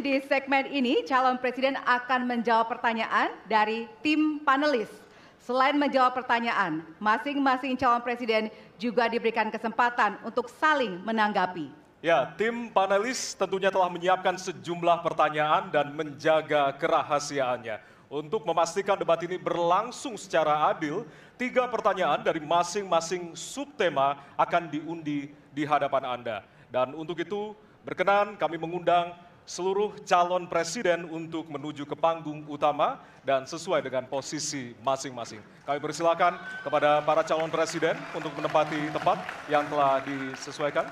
di segmen ini calon presiden akan menjawab pertanyaan dari tim panelis. Selain menjawab pertanyaan, masing-masing calon presiden juga diberikan kesempatan untuk saling menanggapi. Ya, tim panelis tentunya telah menyiapkan sejumlah pertanyaan dan menjaga kerahasiaannya. Untuk memastikan debat ini berlangsung secara adil, 3 pertanyaan dari masing-masing subtema akan diundi di hadapan Anda. Dan untuk itu, berkenan kami mengundang seluruh calon presiden untuk menuju ke panggung utama dan sesuai dengan posisi masing-masing. Kami persilakan kepada para calon presiden untuk menempati tempat yang telah disesuaikan.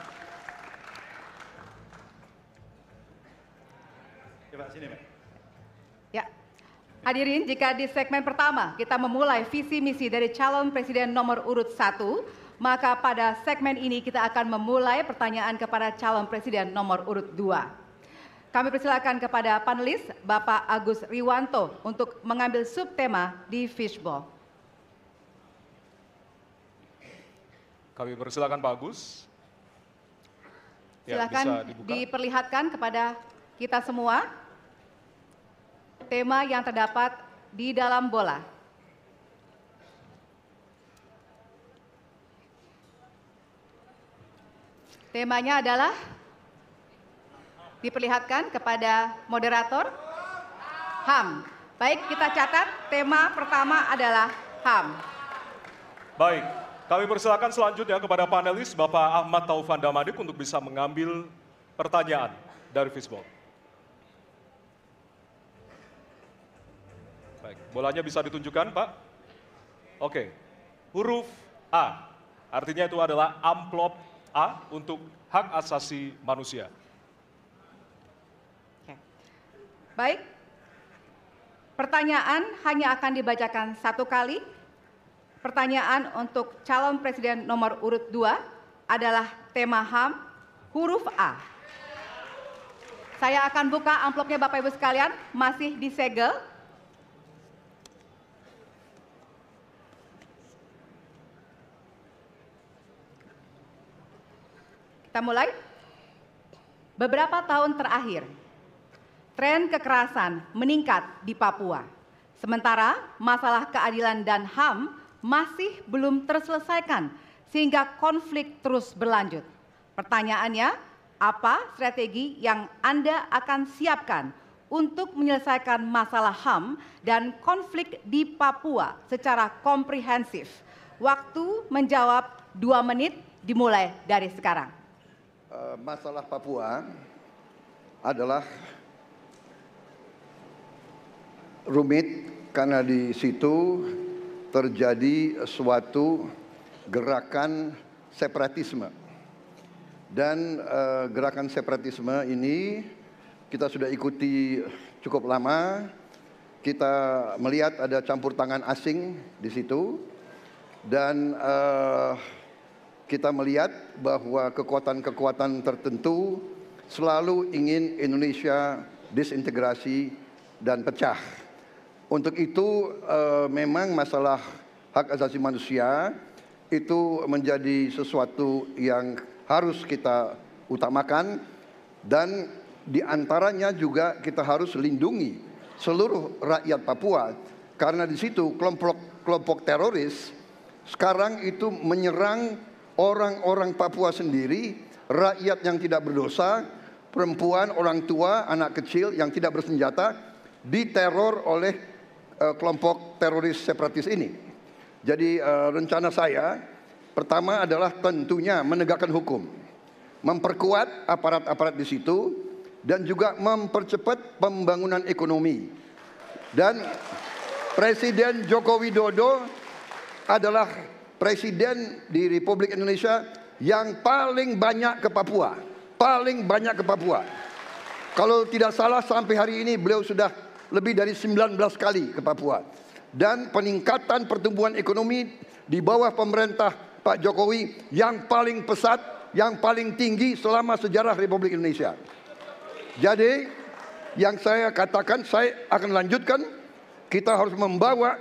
Coba sini, Pak. Ya, hadirin, jika di segmen pertama kita memulai visi misi dari calon presiden nomor urut 1, maka pada segmen ini kita akan memulai pertanyaan kepada calon presiden nomor urut 2. Kami persilakan kepada panelis Bapak Agus Riwanto untuk mengambil subtema di fishbowl. Kami persilakan Pak Agus. Silakan diperlihatkan kepada kita semua tema yang terdapat di dalam bola. Temanya adalah diperlihatkan kepada moderator HAM. Baik, kita catat tema pertama adalah HAM. Baik, kami persilakan selanjutnya kepada panelis Bapak Ahmad Taufan Damadik untuk bisa mengambil pertanyaan dari fishbowl. Baik, bolanya bisa ditunjukkan, Pak. Oke, huruf A, artinya itu adalah amplop A untuk hak asasi manusia. Baik, pertanyaan hanya akan dibacakan 1 kali. Pertanyaan untuk calon presiden nomor urut 2 adalah tema HAM, huruf A. Saya akan buka amplopnya Bapak Ibu sekalian, masih disegel. Kita mulai. Beberapa tahun terakhir, tren kekerasan meningkat di Papua. Sementara masalah keadilan dan HAM masih belum terselesaikan sehingga konflik terus berlanjut. Pertanyaannya, apa strategi yang Anda akan siapkan untuk menyelesaikan masalah HAM dan konflik di Papua secara komprehensif? Waktu menjawab 2 menit dimulai dari sekarang. Masalah Papua adalah rumit karena di situ terjadi suatu gerakan separatisme. Dan gerakan separatisme ini kita sudah ikuti cukup lama. Kita melihat ada campur tangan asing di situ. Dan kita melihat bahwa kekuatan-kekuatan tertentu selalu ingin Indonesia disintegrasi dan pecah. Untuk itu memang masalah hak asasi manusia itu menjadi sesuatu yang harus kita utamakan, dan diantaranya juga kita harus lindungi seluruh rakyat Papua, karena di situ kelompok teroris sekarang itu menyerang orang-orang Papua sendiri, rakyat yang tidak berdosa, perempuan, orang tua, anak kecil yang tidak bersenjata, diteror oleh kelompok teroris separatis ini. Jadi rencana saya pertama adalah tentunya menegakkan hukum, memperkuat aparat-aparat di situ, dan juga mempercepat pembangunan ekonomi. Dan Presiden Joko Widodo adalah Presiden di Republik Indonesia yang paling banyak ke Papua. Paling banyak ke Papua. Kalau tidak salah sampai hari ini beliau sudah lebih dari 19 kali ke Papua. Dan peningkatan pertumbuhan ekonomi di bawah pemerintah Pak Jokowi yang paling pesat, yang paling tinggi selama sejarah Republik Indonesia. Jadi yang saya katakan, saya akan lanjutkan, kita harus membawa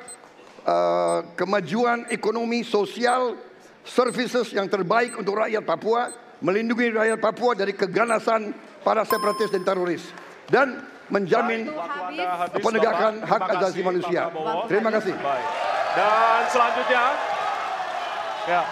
kemajuan ekonomi, sosial, services yang terbaik untuk rakyat Papua, melindungi rakyat Papua dari keganasan para separatis dan teroris. dan menjamin Waktu habis. penegakan Bapak. hak Terima asasi kasih, manusia. Pak Prabowo. Terima kasih. Baik. Dan selanjutnya, ya.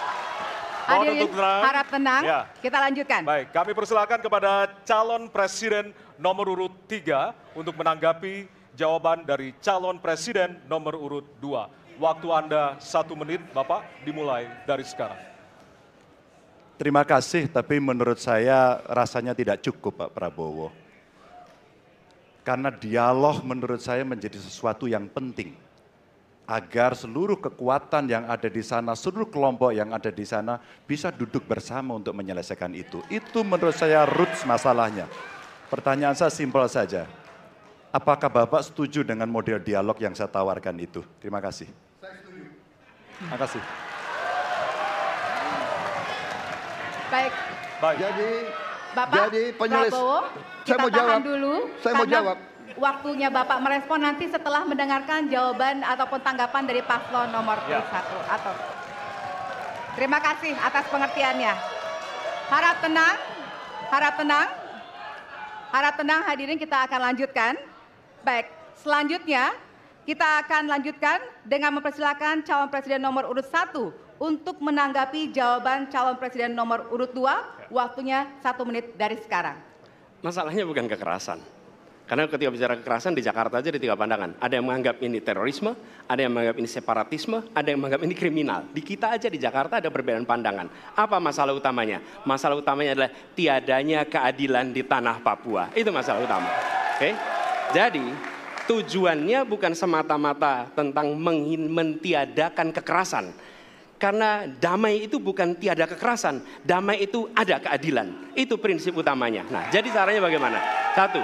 Mohon Hadirin untuk tenang. harap tenang. Ya. Kita lanjutkan. Baik, kami persilakan kepada calon presiden nomor urut 3 untuk menanggapi jawaban dari calon presiden nomor urut 2. Waktu Anda 1 menit, Bapak, dimulai dari sekarang. Terima kasih, tapi menurut saya rasanya tidak cukup Pak Prabowo. Karena dialog menurut saya menjadi sesuatu yang penting. Agar seluruh kekuatan yang ada di sana, seluruh kelompok yang ada di sana bisa duduk bersama untuk menyelesaikan itu. Itu menurut saya roots masalahnya. Pertanyaan saya simpel saja. Apakah Bapak setuju dengan model dialog yang saya tawarkan itu? Terima kasih. Saya setuju. Terima kasih. Baik. Baik. Bapak Prabowo, kita saya mau tahan jawab. dulu. Saya mau karena jawab. Waktunya Bapak merespon nanti setelah mendengarkan jawaban ataupun tanggapan dari paslon nomor Ya. 1. Atau. Terima kasih atas pengertiannya. Harap tenang, harap tenang. Harap tenang hadirin, kita akan lanjutkan. Baik, selanjutnya kita akan lanjutkan dengan mempersilakan calon presiden nomor urut 1 untuk menanggapi jawaban calon presiden nomor urut 2. Waktunya 1 menit dari sekarang. Masalahnya bukan kekerasan. Karena ketika bicara kekerasan di Jakarta aja ada 3 pandangan. Ada yang menganggap ini terorisme, ada yang menganggap ini separatisme, ada yang menganggap ini kriminal. Di kita aja di Jakarta ada perbedaan pandangan. Apa masalah utamanya? Masalah utamanya adalah tiadanya keadilan di tanah Papua. Itu masalah utama. Oke? Jadi tujuannya bukan semata-mata tentang mentiadakan kekerasan. Karena damai itu bukan tiada kekerasan, damai itu ada keadilan. Itu prinsip utamanya. Nah, jadi caranya bagaimana? 1,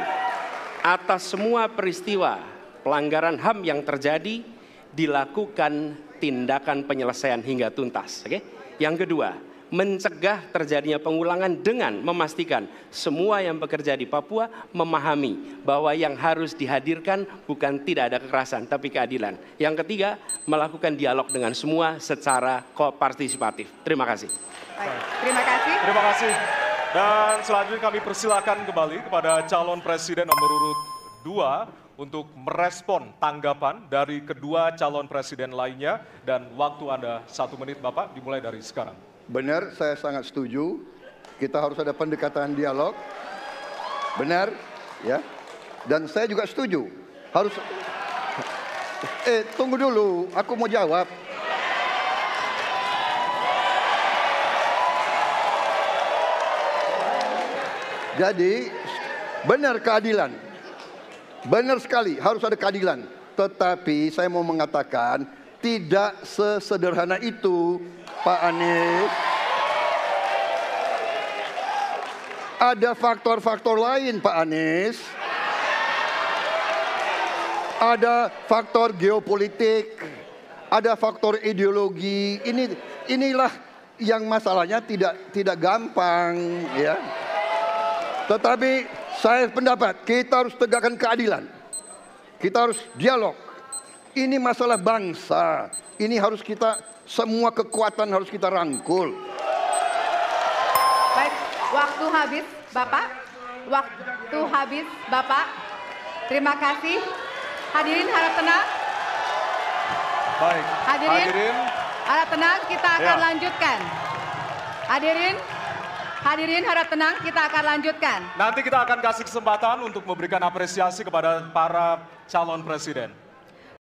atas semua peristiwa pelanggaran HAM yang terjadi, dilakukan tindakan penyelesaian hingga tuntas. Oke? Yang kedua, mencegah terjadinya pengulangan dengan memastikan semua yang bekerja di Papua memahami bahwa yang harus dihadirkan bukan tidak ada kekerasan, tapi keadilan. Yang ketiga, melakukan dialog dengan semua secara partisipatif. Terima kasih. Baik, terima kasih. Terima kasih. Dan selanjutnya kami persilakan kembali kepada calon presiden nomor urut 2 untuk merespon tanggapan dari kedua calon presiden lainnya. Dan waktu Anda 1 menit, Bapak, dimulai dari sekarang. Benar, saya sangat setuju. Kita harus ada pendekatan dialog. Benar, ya. Dan saya juga setuju. Harus. Tunggu dulu, aku mau jawab. Jadi, benar keadilan. Benar sekali, harus ada keadilan. Tetapi saya mau mengatakan, tidak sesederhana itu, Pak Anies. Ada faktor-faktor lain, Pak Anies. Ada faktor geopolitik, ada faktor ideologi. Inilah yang masalahnya tidak gampang, ya. Tetapi saya pendapat kita harus tegakkan keadilan. Kita harus dialog. Ini masalah bangsa. Ini harus kita, semua kekuatan harus kita rangkul. Baik, waktu habis, Bapak. Waktu habis, Bapak. Terima kasih. Hadirin harap tenang. Baik, Hadirin harap tenang, kita akan Ya. lanjutkan. Hadirin harap tenang, kita akan lanjutkan. nanti kita akan kasih kesempatan untuk memberikan apresiasi kepada para calon presiden.